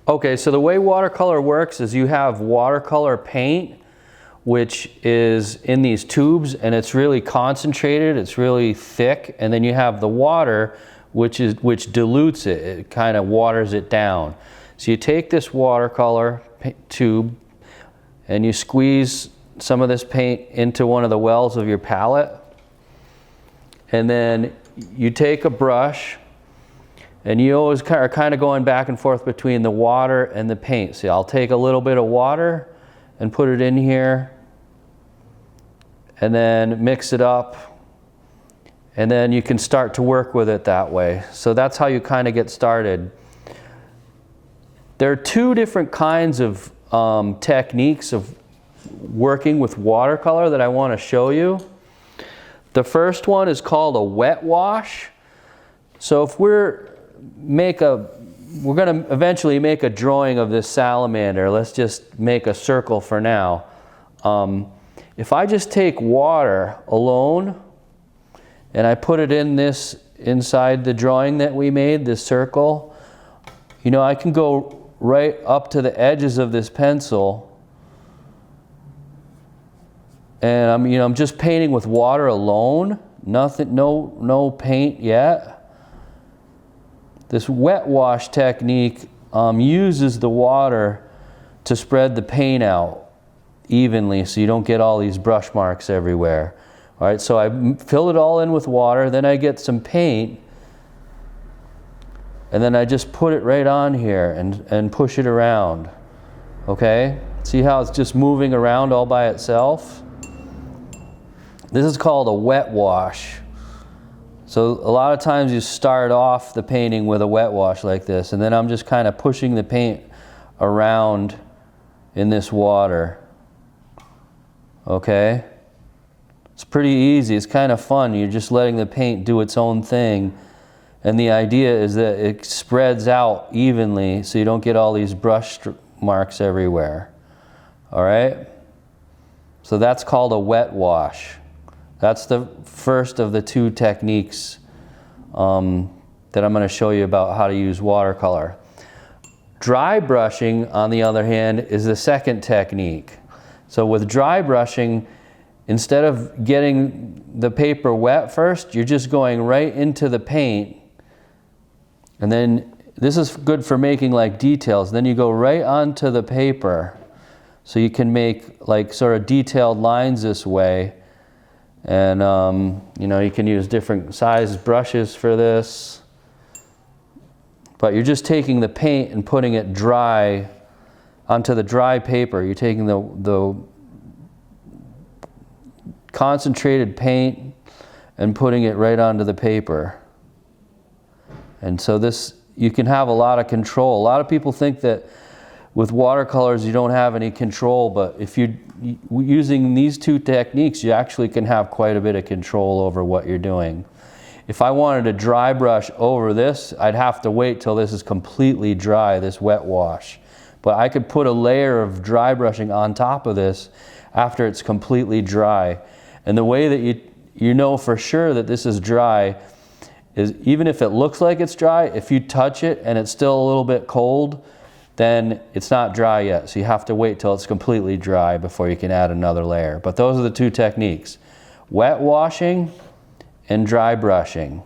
Okay, so the way watercolor works is you have watercolor paint, which is in these tubes, and it's really concentrated, it's really thick, and then you have the water, which dilutes it. It kind of waters it down. So you take this watercolor tube and you squeeze some of this paint into one of the wells of your palette, and then you take a brush, and you always are kind of going back and forth between the water and the paint. See, I'll take a little bit of water and put it in here, and then mix it up, and then you can start to work with it that way. So that's how you kind of get started. There are two different kinds of techniques of working with watercolor that I want to show you. The first one is called a wet wash. So if we're going to eventually make a drawing of this salamander. Let's just make a circle for now. If I just take water alone and I put it in this inside the drawing that we made, this circle, you know, I can go right up to the edges of this pencil, and I'm just painting with water alone. Nothing, no paint yet. This wet wash technique uses the water to spread the paint out evenly so you don't get all these brush marks everywhere. All right, so I fill it all in with water, then I get some paint, and then I just put it right on here and push it around. Okay? See how it's just moving around all by itself? This is called a wet wash. So a lot of times you start off the painting with a wet wash like this, and then I'm just kind of pushing the paint around in this water. Okay? It's pretty easy. It's kind of fun. You're just letting the paint do its own thing. And the idea is that it spreads out evenly so you don't get all these brush marks everywhere. All right? So that's called a wet wash. That's the first of the two techniques that I'm going to show you about how to use watercolor. Dry brushing, on the other hand, is the second technique. So with dry brushing, instead of getting the paper wet first, you're just going right into the paint. And then this is good for making like details. Then you go right onto the paper. So you can make like sort of detailed lines this way. And you know, you can use different size brushes for this. But you're just taking the paint and putting it dry onto the dry paper. You're taking the concentrated paint and putting it right onto the paper. And so this, you can have a lot of control. A lot of people think that with watercolors you don't have any control, but if you're using these two techniques, you actually can have quite a bit of control over what you're doing. If I wanted to dry brush over this, I'd have to wait till this is completely dry, this wet wash. But I could put a layer of dry brushing on top of this after it's completely dry. And the way that you know for sure that this is dry is, even if it looks like it's dry, if you touch it and it's still a little bit cold, then it's not dry yet. So you have to wait till it's completely dry before you can add another layer. But those are the two techniques: wet washing and dry brushing.